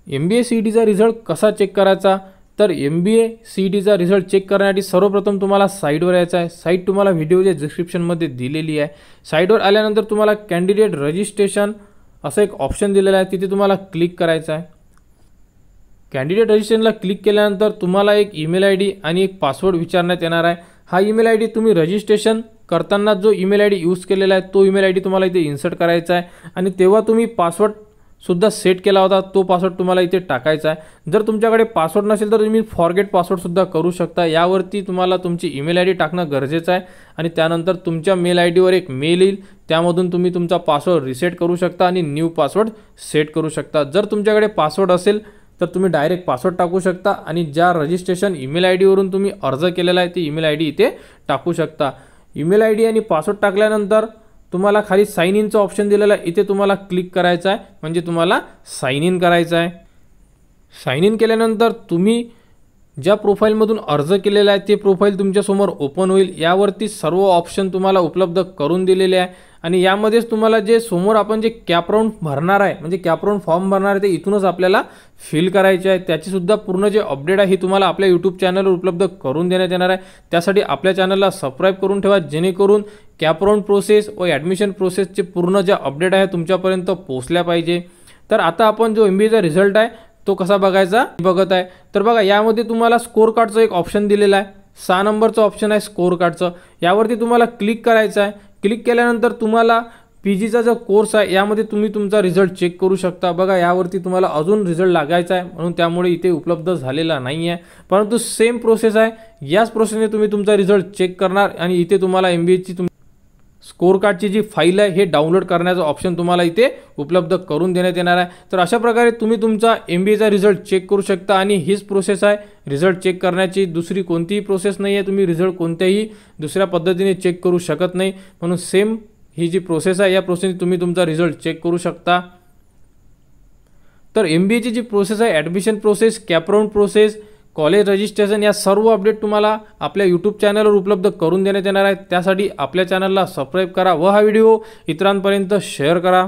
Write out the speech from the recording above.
MBA CETचा result कसा check करायचा? तर MBA CETचा रिझल्ट चेक करण्यासाठी सर्वप्रथम तुम्हाला साईटवर यायचं आहे. साईट तुम्हाला व्हिडिओच्या डिस्क्रिप्शनमध्ये दिलेली आहे. साईटवर आल्यानंतर तुम्हाला कॅन्डिडेट रजिस्ट्रेशन असं एक ऑप्शन दिलेलं आहे, तिथे तुम्हाला क्लिक करायचं आहे. कॅन्डिडेट रजिस्ट्रेशनला क्लिक केल्यानंतर तुम्हाला एक ईमेल ID आणि एक पासवर्ड विचारण्यात येणार आहे. हा ईमेल ID तुम्ही रजिस्ट्रेशन करताना जो ईमेल ID यूज केलेला आहे तो ईमेल ID तुम्हाला इथे इन्सर्ट करायचा आहे आणि तेव्हा तुम्ही पासवर्ड सुद्धा सेट केला होता तो पासवर्ड तुम्हाला इथे टाकायचा आहे. जर तुमच्याकडे पासवर्ड नसेल तर तुम्ही फॉरगेट पासवर्ड सुद्धा करू शकता. यावरती तुम्हाला तुमची ईमेल ID टाकणं गरजेचं आहे आणि त्यानंतर तुमच्या मेल IDवर एक मेल येईल, त्यामधून तुम्ही तुमचा पासवर्ड रिसेट करू शकता आणि न्यू पासवर्ड सेट करू शकता. जर तुमच्याकडे पासवर्ड असेल तर तुम्ही डायरेक्ट पासवर्ड टाकू शकता आणि ज्या रजिस्ट्रेशन ईमेल IDवरून तुम्ही अर्ज केलेला आहे ती ईमेल ID इथे टाकू शकता. ईमेल ID आणि पासवर्ड टाकल्यानंतर तुम्हाला खाली साइन इनचं ऑप्शन दिलेलं आहे, इथे तुम्हाला क्लिक करायचं आहे, म्हणजे तुम्हाला साइन इन करायचं आहे. साइन इन केल्यानंतर तुम्ही ज्या प्रोफाईलमधून अर्ज केलेला आहे ते प्रोफाईल तुमच्यासमोर ओपन होईल. यावरती सर्व ऑप्शन तुम्हाला उपलब्ध करून दिलेले आहे आणि यामध्येच तुम्हाला जे समोर आपण जे कॅप राउंड भरणार आहे, म्हणजे कॅप राउंड फॉर्म भरणार आहे, ते इथूनच आपल्याला फिल करायचे आहे. त्याची सुद्धा पूर्ण जे अपडेट आहे ही तुम्हाला आपल्या यूट्यूब चॅनलवर उपलब्ध करून देण्यात येणार आहे. त्यासाठी आपल्या चॅनलला सबस्क्राईब करून ठेवा, जेणेकरून कॅप राउंड प्रोसेस व ॲडमिशन प्रोसेसचे पूर्ण जे अपडेट आहे तुमच्यापर्यंत पोहोचल्या पाहिजे. तर आता आपण जो MBAचा रिझल्ट आहे तो कसा बघायचा बघत आहे. तर बघा, यामध्ये तुम्हाला स्कोर कार्डचं एक ऑप्शन दिलेलं आहे. 6 नंबरचं ऑप्शन आहे स्कोर कार्डचं. यावरती तुम्हाला क्लिक करायचं आहे. क्लिक केल्यानंतर तुम्हाला PGचा जो कोर्स आहे यामध्ये तुम्ही तुमचा रिझल्ट चेक करू शकता. बघा, यावरती तुम्हाला अजून रिझल्ट लागायचा आहे, म्हणून त्यामुळे इथे उपलब्ध झालेला नाही आहे, परंतु सेम प्रोसेस आहे. याच प्रोसेसने तुम्ही तुमचा रिझल्ट चेक करणार आणि इथे तुम्हाला MBAची स्कोर कार्डची जी फाईल आहे हे डाउनलोड करण्याचा ऑप्शन तुम्हाला इथे उपलब्ध करून देण्यात येणार आहे. तर अशा प्रकारे तुम्ही तुमचा MBAचा रिझल्ट चेक करू शकता आणि हीच प्रोसेस आहे रिझल्ट चेक करण्याची. दुसरी कोणतीही प्रोसेस नाही आहे. तुम्ही रिझल्ट कोणत्याही दुसऱ्या पद्धतीने चेक करू शकत नाही, म्हणून सेम ही जी प्रोसेस आहे या प्रोसेसने तुम्ही तुमचा रिझल्ट चेक करू शकता. तर MBAची जी प्रोसेस आहे, admission process, cap round process, college registration, या सर्व अपडेट तुम्हाला आपल्या यूट्यूब चॅनलवर उपलब्ध करून देण्यात येणार आहे. त्यासाठी आपल्या चॅनलला सबस्क्राईब करा व हा व्हिडिओ इतरांपर्यंत शेअर करा.